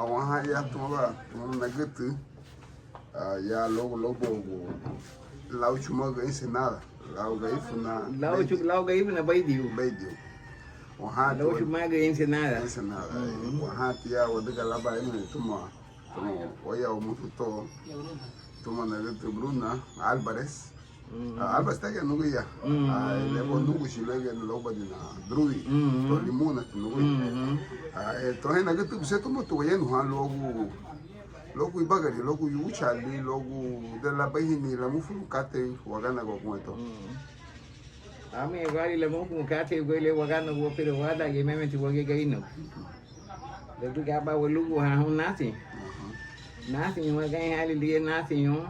awan ya tuma na gitu ya logo lau chuma ga ensenada lau ga ifuna baidiu wahan lau chuma ga ensenada wahan ya wadaga laba ina tuma oya mutu to tuma na gitu Bruna Alvarez Alvarez ta nugu ya le nugu shilege loba dina drui to limuna nugu to hena gitu se tuma to yenu ha logo ibagari logo yuchali logo de la bahini la mufukate wagana go kueto ami igual le mufukate gole wagana go pero wada ge mementi wage gaino de tu gaba lugu ha nasi yo ga hali li nasi yo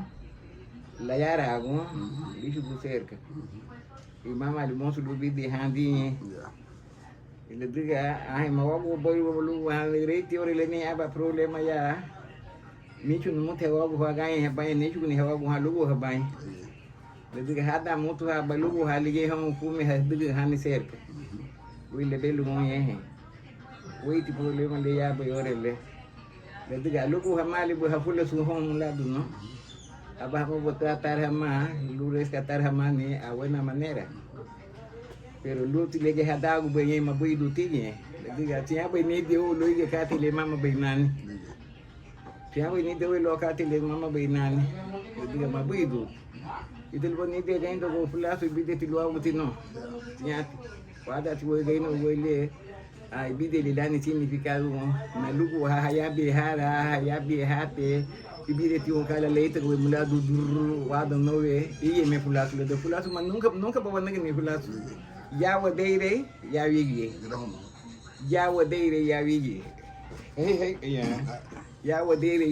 la yara go bicho do cerca e mama le monsu do bidi handi ele diga ai ma wago boy lugu ha le reti ore le ni aba problema ya michu no te wago ha ga he bai ne chu ni wago ha lugu ha bai le diga hada mutu ha ba lugu ha lige ha fumi ha diga ha ni cerca wile belu mo ye we ti problema le ya ba ore le diga lugu ha mali bu ha fulla su hon la du no aba mo tratar jamás lu rescatar jamás ni a buena manera pero lu ti lege ha dagu be ye ma bu du ti ye le diga ti ha be ni de o lo ye ka ti le mama be nani ti ha be ni de o lo ka ti le mama be nani le diga ma bu du e del boni de dentro go fulla su bi de ti lo avuti no ti ha wada ti wo ge no wo le ai bide le dani significado na lugu ha ya be hate ibire ti on kala leite ko mulado dur wada nowe iye me fulasu le de fulasu man nunca ba wonne me fulasu ya wa deire ya wigi ya wa deire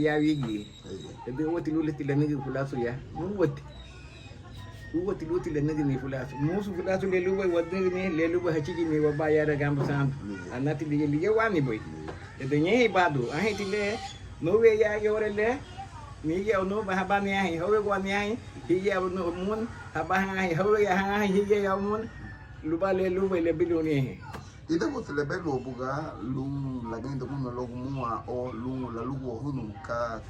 ya wigi de woti lulati le ngi fulasu ya mu woti luti le ngi ni fulasu musu fulasu le luwa wadde ni le luwa hachiji ni waba ya da gamba sam anati lige wani boy de nye badu ahiti le nowe ya yore le ni ya no ba ba ni ai howe kwa ni ai hi ya no mun haba ai howe ya hi ya mun luba le biloni ida ko le belo buga lu la gendo kuno logo mua o lu la lugo hunu ka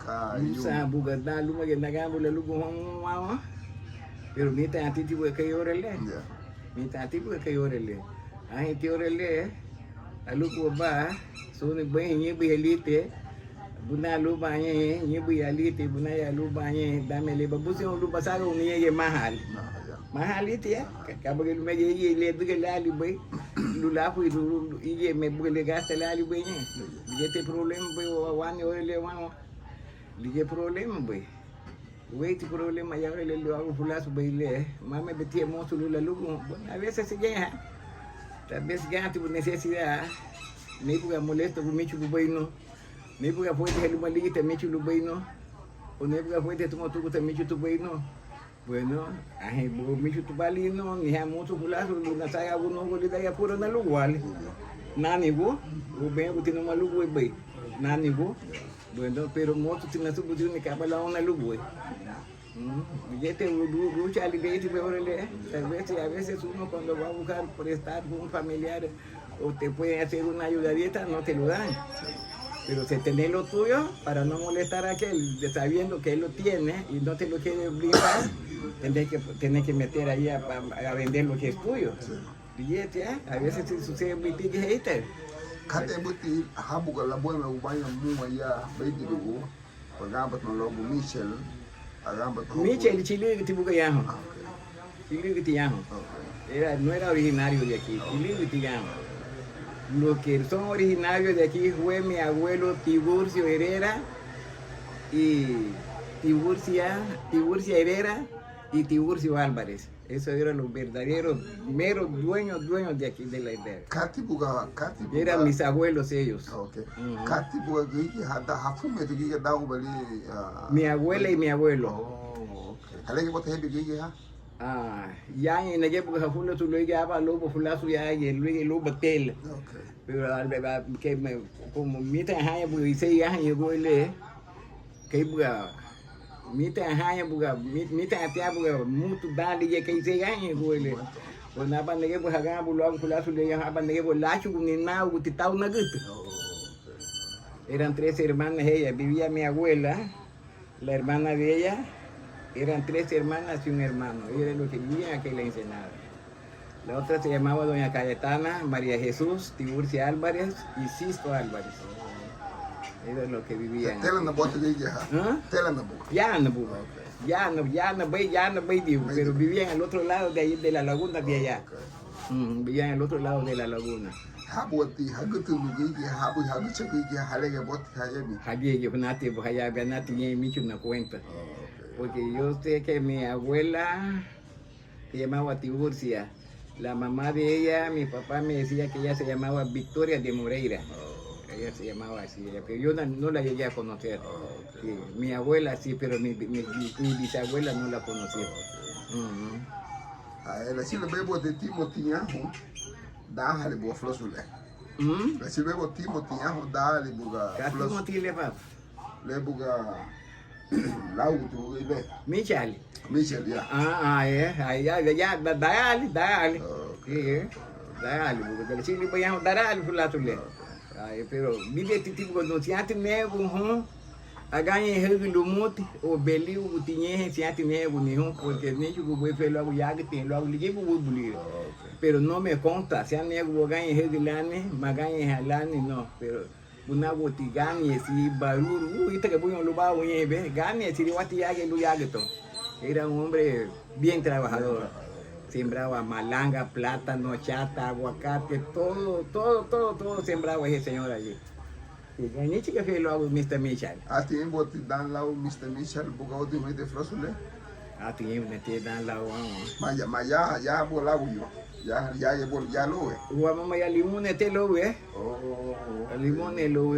sa buga da lu ma genda gambo le lugo mua pero mita atiti bu ka yore le mita ati bu ka yore le ai ti yore le alugo ba so ni be ni be elite buna lu ba ni bu elite buna ya lu ba ni dame le babusi lu basaro ni ye mahal iti ya ka bagel me ye le duga lali bay lu la fu lu ye me bugale gasta lali bay ni ligete problème bay wani ole wani lige problème bay wait problema ya le lo hago fulas bay le mame betie mo su la lu a veces se ya tal vez ya tu necesidad me buga molesto bu michu bu bay no me buga foi de lu maligita michu lu bay no o ne buga foi de tu motu ta michu tu bay no bueno ai bu michu tu bali no ni ha motu fulas lu na saya bu no goli da ya puro na lu wale nani bu o bem bu tino malu bu bay nani bu bueno pero moto tina su bu ni ka bala ona lu bu Yete lucha aligate beorele, a veces uno cuando va a buscar por estar con un familiar o te pueden hacer una ayudadita, no te lo dan. Pero si tenés lo tuyo, para no molestar a aquel, sabiendo que él lo tiene y no te lo quiere brindar, tenés que meter ahí a vender lo que es tuyo. Billete, a veces sucede muy big hater. Kate buti habuga la buena ubaya mua ya baidigo, pagamba no logo Michel. Michel Chile que tipo que llamo. Chile que te llamo. No era originario de aquí. Chile que te llamo. Los que son originarios de aquí fue mi abuelo Tiburcio Herrera y Tiburcia Herrera y Tiburcio Álvarez. Esos eran los verdaderos meros dueños de aquí de la idea. Eran mis abuelos ellos. Mi abuela y mi abuelo. Ya en la época Jafula su luego ya lobo fulazo ya y luego lobo tel. Pero que como mi hija pues dice ya llegó el que mita hanya buga mita atia buga mutu dali ye kai se ganye gole ona bandege bu haga bu lo kula su le ya bandege bu la chu ni na u ti tau na gut Eran 3 hermanas ellas. Vivía mi abuela, la hermana de ella. Eran 3 hermanas y un hermano. Ellos eran los que vivían en aquella Ensenada. La otra se llamaba doña Cayetana, María Jesús, Tiburcia Álvarez y Sisto Álvarez. Ellos los que vivían. Tela na bota de ya. Tela na boca. Ya no, digo, pero vivían al otro lado de ahí, de la laguna de allá. Vivían al otro lado de la laguna. Habuati, hagutu nugi, habu chakiki, halege boti hayebi. Había yo nati, había nati ni micho una cuenta. Porque yo sé que mi abuela se llamaba Tiburcia. La mamá de ella, mi papá me decía que ella se llamaba Victoria de Moreira. Ella se llamaba así, pero yo no la llegué a conocer. Sí, mi abuela sí, pero mi bisabuela no la conocía. La si le bebo de Timotinhajo, dale boa flosule. La si bebo Timotinhajo, dale buga. Casi como te leva. Le buga lauto ibe. Michel. Michel ya. Ya, dale. Sí, dale, porque si le voy a dar flosule. Pero vive este tipo de cosas, nego, aganha regulo o beli o tinha se nego nenhum, porque nem que o boi foi logo já que tem logo liguei pro bulir. Pero não me conta, se a nego ganha regulane, mas ganha halane não, pero una botigani esse barulho, ita que põe um lugar onde vem, ganha esse wati já que lugar que era um homem bem trabalhador. Sembraba malanga, plátano, chata, aguacate, todo sembraba ese señor allí. Y ni chica fue luego Mr. Michel. Tem boti dan lá o Mr. Michel, buga o time de flosule. Tem que dan lá o Mas já vou lá o yo. Já lo é. O mamãe ya limón te lo ve. Limón lo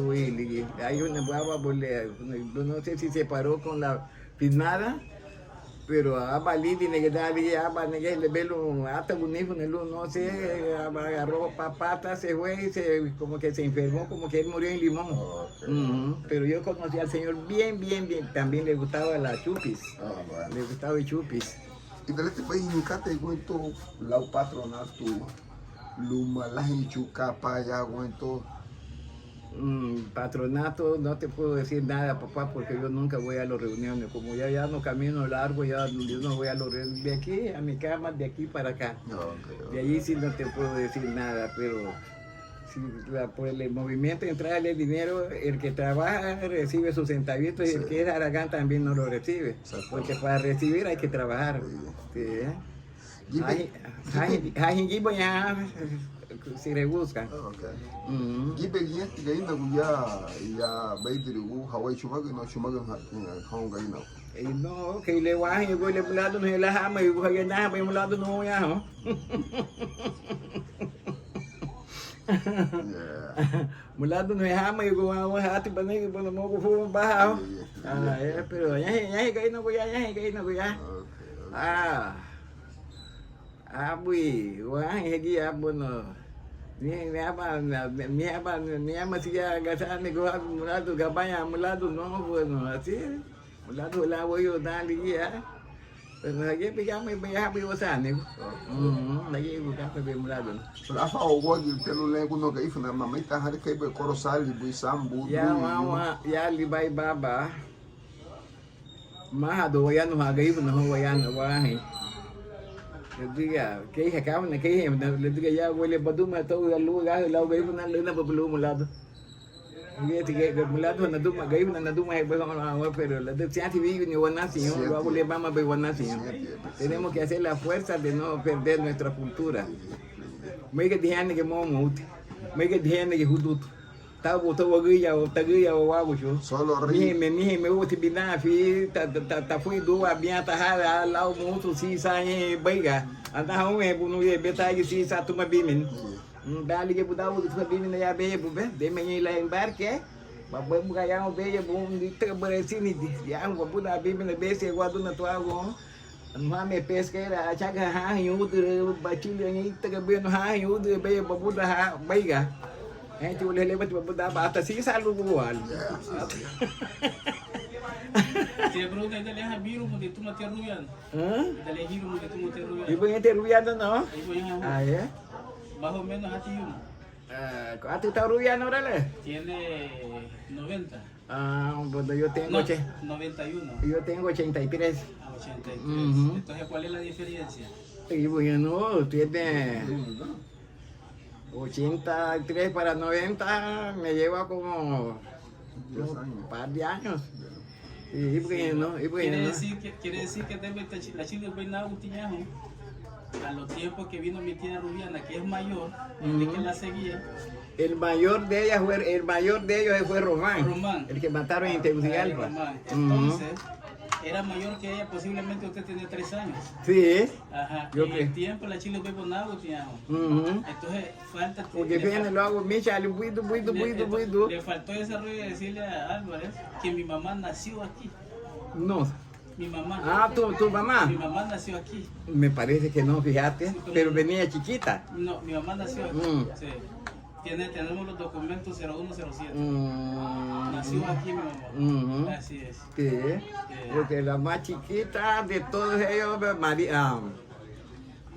ve. Hay una baba no sé si se paró con la pisnada. Pero abali di negedali nege le belo hasta bonito no sé, agarró papata, se fue y como que se enfermó, como que él murió en Limón. Pero yo conocí al señor bien, también le gustaba la chupis. Le gustaba el chupis. Y de este país nunca te cuento la patronato luma la hinchucapa ya cuento. Patronato, no te puedo decir nada, papá, porque yo nunca voy a las reuniones. Como ya no camino largo, yo no voy a las reuniones. De aquí a mi cama, de aquí para acá. De allí sí no te puedo decir nada, pero si por el movimiento entrar el dinero, el que trabaja recibe sus centavitos y el que es Aragán también no lo recibe. Porque para recibir hay que trabajar. Se rebuscan. Gibe que ainda ya beidirigu Hawaii chumaga no chumaga hong gaina. No, que le wahi go le mulado no la hama e go na ba mulado no ya ho. Mulado no hama e go wa hati banai go no go fu ba. Pero ya gaina go ya. Bui, wahi hegi abono. Ni ama siya gasan go mulado gabanya mulado no bueno así. Mulado la voy a dar ya. Pero lagi pijama ya biwasan ni. Lagi buka pe mulado. Apa o wagi pelo lengo no gaifo na mamita har kai be korosali bu sambu. Ya mama ya libai baba. Maha do ya no gaifo no ya no wahi. Le diga, que hija acaba de que le diga ya huele baduma todo el lugar la gaifo na le na bablu mulado. Que mulado na duma gaifo na duma es bueno, pero la de siati vive ni buena señor, luego le vamos a ver buena señor. Tenemos que hacer la fuerza de no perder nuestra cultura. Me que diane que momut, me que diane que hudut. Tabo guia o algo yo. Solo ri. Me uti bina fi ta fui do abianta hala lá o mundo si sai baiga. Anda um bunu e beta si sa tuma bimin. Dali que budau do bimin ya be bube, de me lá embarque. Babou buga ya o be bom de trabalhar ya um buda bimin be se guardo na tua go. Não me pesqueira, a chaga ha yudo batilha ni tagabeno ha yudo be babuda ha baiga. Gente boleh lewat beberapa atas sih selalu buat. Dia bro dah lihat biru mungkin tu mati ruyan. Dah lihat biru mungkin tu mati ruyan. Ibu yang teruyan tu no? Ibu yang ya. bahu mana hati yun. ¿Cuánto está Rubiano, órale? Tiene 90. Bueno, yo tengo, No, 91. yo tengo 83. A 83. Ujú. Entonces, ¿cuál es la diferencia? Y bueno, tiene 83 para 90, me lleva como un par de años. Y bueno, Quiere decir que la Chile del Peinado Tiñajo, a los tiempos que vino mi tía Rubiana, que es mayor, el que la seguía. el mayor de ellos fue Román, Román. el que mataron en Tegucigalpa. Román. Entonces, era mayor que ella, posiblemente usted tenía 3 años. Sí, Ajá. Yo En creo. el tiempo la Chile fue Bonado Tiñajo. ujú. Entonces, falta. Porque viene luego, Micha, Le faltó desarrollo de decirle a Álvarez que mi mamá nació aquí. No. Mi mamá. Tu mamá. Mi mamá nació aquí. Me parece que no, fíjate, pero venía chiquita. No, mi mamá nació aquí. Sí. Tenemos los documentos 0107. Nació aquí mi mamá. Ujú. Así es. Sí, porque la más chiquita de todos ellos,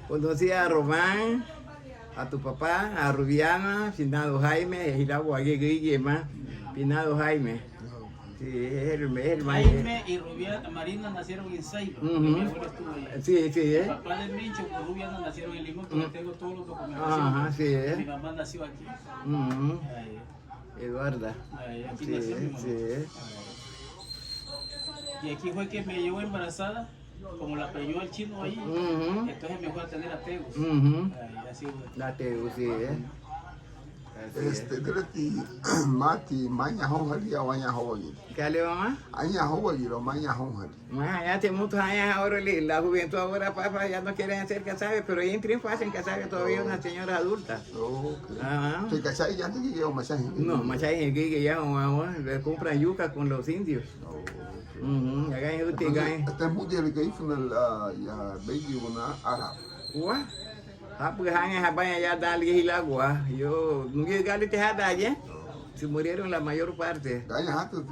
conocía a Román, a tu papá, a Rubiana, Finado Jaime, y la más, Finado Jaime. Sí, es el mayor. Jaime y Marina nacieron en Saiba. Ujú. Mi abuelo estuvo allá. Sí, sí, El papá de Mincho con Rubiana nacieron en Limón, porque tengo todos los documentos. Ajá, sí, Mi mamá nació aquí. Ujú. Ahí, Eduarda. aquí Sí, nació mi mamá. sí. Y aquí fue que me llevó embarazada, como la preñó el chino ahí. Ujú. Entonces me fue a tener a Tegus. Ujú. Ahí, así fue. La teu, sí, Así es. Direti mati manya honhari ya wanya hawagi. ¿Qué le mamá? Anya hawagi lo manya honhari. Ya hace muchos años ahora la juventud ahora, papá, ya no quieren hacer casabe, pero ahí en triunfo hacen casabe todavía unas señoras adultas. Okay. Ajá. Te cachai ya te que yo masaje. No, más hay que ya le compran yuca con los indios. Ujú, acá en usted ganan. Este muy de que hizo ya baby una arab. Wah, pues años abajo ya da el agua. Yo nunca llegué a allá. Se murieron la mayor parte. Ganya hatu.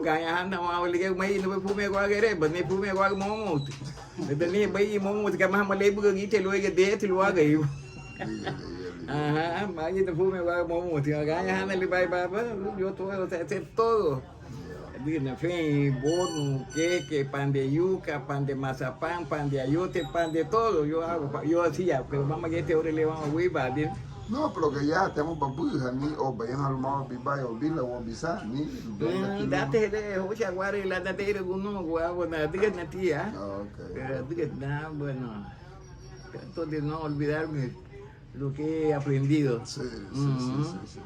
Gaya anda mau liga mai no pume gua gere, but ne pume gua momot. Ni bai momot ka ma le bu gi te lo ge de te lo ga yu. Ajá, mai no pume gua momot. Gaya anda le bai baba, yo todo hacer todo. Diga fe, bono, queque, pan de yuca, pan de mazapán, pan de ayote, pan de todo. Yo hago, yo hacía, pero mamá que te ore le vamos a huiva, ¿bien? No, pero que ya tenemos babuja ni o vayan al mau bibai o bila o bisa ni. Date de hoja guara y la date de uno guagua, diga na tía. Okay. Diga na, bueno, trato de no olvidarme lo que he aprendido. Sí, sí.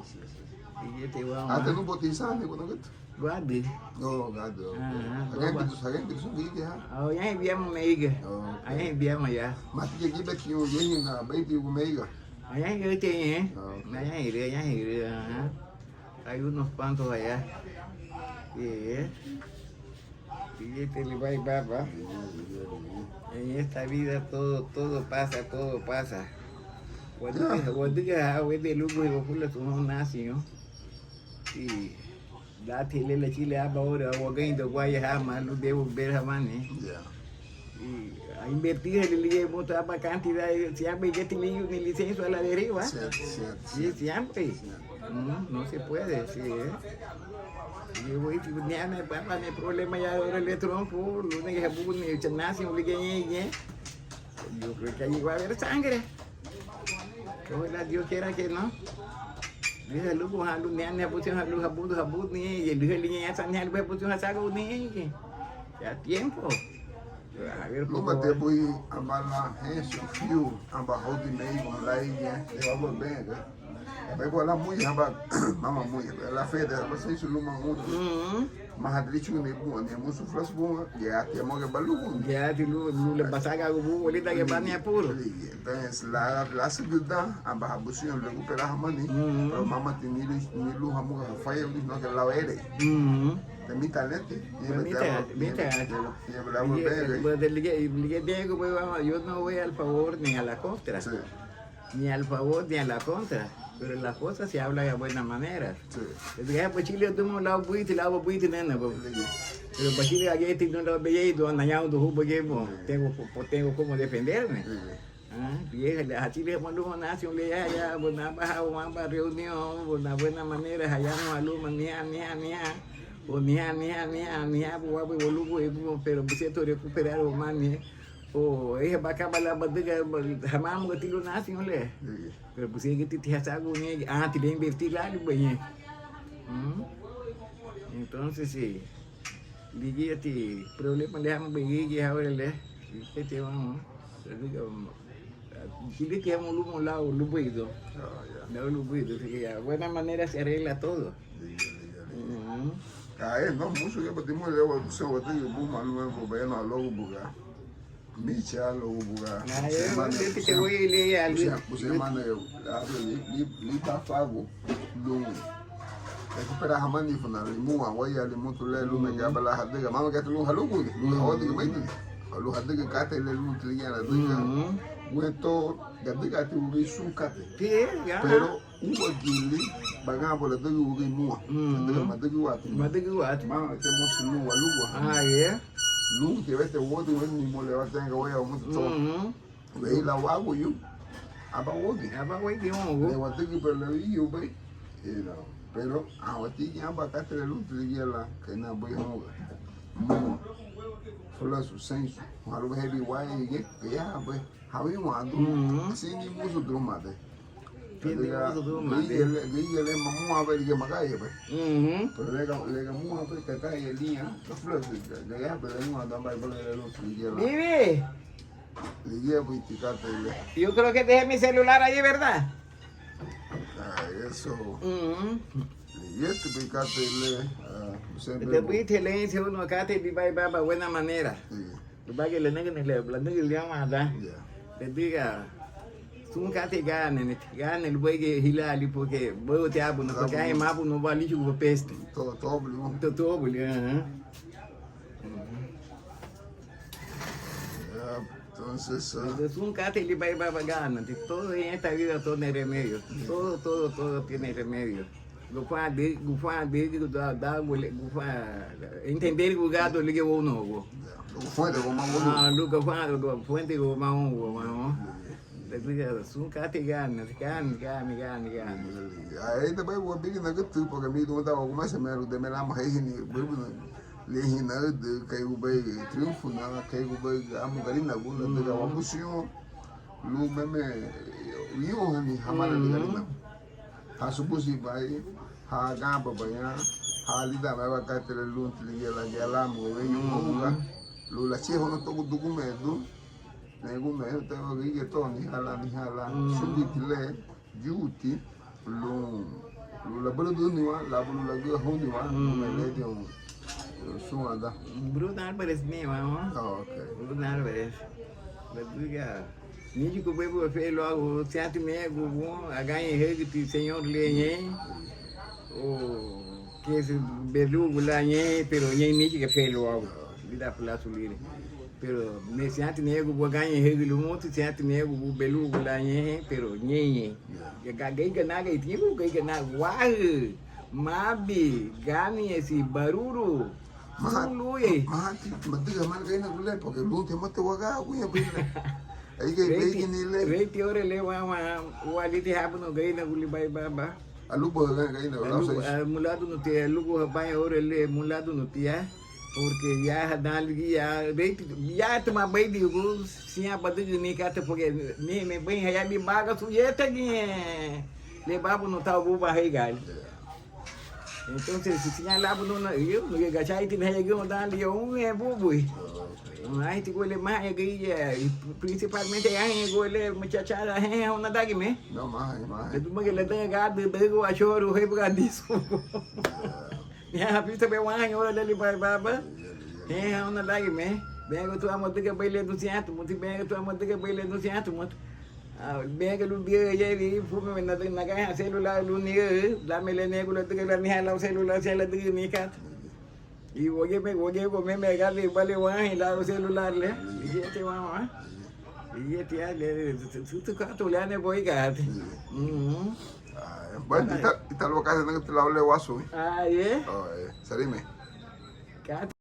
Y este guau. Ate no botiza ni cuando que. Guarde. No, gado. Alguém que tu diga. Ya enviamos meiga. Ahí enviamos ya. Mas que aqui be que o yen na baby o meiga. Allá en el allá iré, ajá. Hay unos cuantos allá. Y este le va y baba. En esta vida todo pasa. Cuando diga, de lujo y bofula su no nazi, ¿no? Y la tele la chile aba ahora, o alguien de guaya jama, lo debo ver jamás, ¿eh? Y a invertir el ligue mucha cantidad, siempre que te ni licencia a la deriva. Sí, siempre. No se puede, sí. Yo voy a tener papá, no hay problema ya ahora el tronco, lo único que es bueno, el gimnasio, yo creo que allí va a haber sangre. Ojalá Dios quiera que no. Dice luego a los niños pusieron a los abusos ni y el niño ya sanía le pusieron a saco ni ya tiempo. A ver No cómo. me te voy a bala eso fio amba hodi meio lá e eu vou bem, né? Vai bolar muito amba mama muito. Ela fez você isso numa muito. Mas adrite no meio né, muito flas bom, já tem uma balu. Ya dulu le pasaga gubu bolita que van a puro. Então lá segunda amba abusión recuperar mani. Pero mama tem nilu hamu rafael no que la ere. De mi talento. Yo no voy al favor ni a la contra. Sí. Ni al favor ni a la contra. Pero las cosas se hablan de buena manera. Pues Chile tuvo la buite, nena. Pero para Chile aquí no lo veía y tú andando porque tengo como defenderme. Así le mandamos nace un día allá, buena baja, buena reunión, buena manera, allá no alumnos, pero cierto recuperar o mani, o es bacaba la bandera, jamás me tiro nace un le, pero pues si que te hace algo, te le invertir algo, entonces sí, dije ti problema le damos bege ahora le, que te vamos, Chile que hemos lubrido, no lubrido, de buena manera se arregla todo. No mucho que podemos levar o seu outro bom não é problema logo bugar. Micha logo bugar. Eu te vou ler ali. Você manda eu, ali tá fago do recuperar a mani funa limua waya limutu le lu me gabala hadega mama gatu lu halugu lu hawadi mai lu hadega kate le lu tliya la diga weto gadega ti ubi sukate pero uwa gili bagabo la diga ubi mua diga madigi wati mama te mosu lu walugo lu te vete wodi wen mo le watenga waya mutu to we la wago yu aba wodi mo le watigi per le yu bai pero ahorita ya va a caer el último día la que no voy a jugar muy solo su senso algo que heavy guay que ya pues había un ando sin ni mucho drumade le mamá a ver que me cae pues pero le mamá a ver que cae el día los flores de ya pero no anda más por el último día la vive le día pues ticate yo creo que dejé mi celular allí, ¿verdad? Eso. Y este picate le después te le dice uno acá te viva baba buena manera. Lo va que le neguen le llama da. Le diga sun ka te gane el buey que hilali porque voy te abo no porque hay mapu no vale chugo peste. Todo blu. Todo blu. Entonces un cate le va a gana, todo en esta vida todo tiene remedio, todo tiene remedio. Lo fa de da entender o gado ligue o novo. Fuente como uno. Luca fa fuente como uno. Desde un cate gana. Aí também vou abrir na gutu porque me do tava com mais menos de melar mais ni lehina de caiu bem triunfo na caiu bem a mugarina bunda de a busio lu meme eu ni hamara ligarina ha subusi vai ha gamba banha ha lida vai vai cater lu ligela gela mo e muga lu la che hono to documento nego me te vai to ni hala subitile giuti lu la bulu ni wa la bulu la go honi wa me le de Bruno Álvarez mesmo, ok. Bruno Álvarez. Diga, ninguém que vai fazer logo certo mesmo, a ganhar rede senhor lenhe, o que se belugo lá lenhe, pero nem ninguém que fez logo, vida plaço livre. Pero me certo nego vou ganhar rede lo muito certo nego o belugo lá lenhe, pero nem. Gagai ganaga e tipo gagai ganaga, uau, mabi, gani esse barulho. Mahati, matiga mal kayo nagulat porque luti mo tawaga ako ya bila. Ay kay bigin nila. Rate ore le wali ti hapo no gay na guli bay baba. Alubo kayo na. Mulado no te alugo bay ore le mulado no te porque ya dali ya rate ya tama bay di go siya badig ni kata porque ni me bem ya mi baga sujeta le babo no tá o barrigal. Entonces, si tinha lá no eu no gachai tin hay que montar ali é bubui. Aí te gole mais aí principalmente aí gole muchachada é uma daqui me. Não mais. Tu me le tem gado de go a choro rei por disso. Ya pista be wang ora ali baba. É uma daqui me. Bem tu amo que baile do centro, muito bem tu amo que baile do centro, muito. Bem que lu dia jadi fume na kaya celular lu ni la melene ko la tigala ni hala celular sela tig ni kat I woge ko me gali bale wa la celular le yete wa yete ya le tu ka to la ne boy gat Bueno, ita lo que hace no te la le waso. Ye. Salime. Kat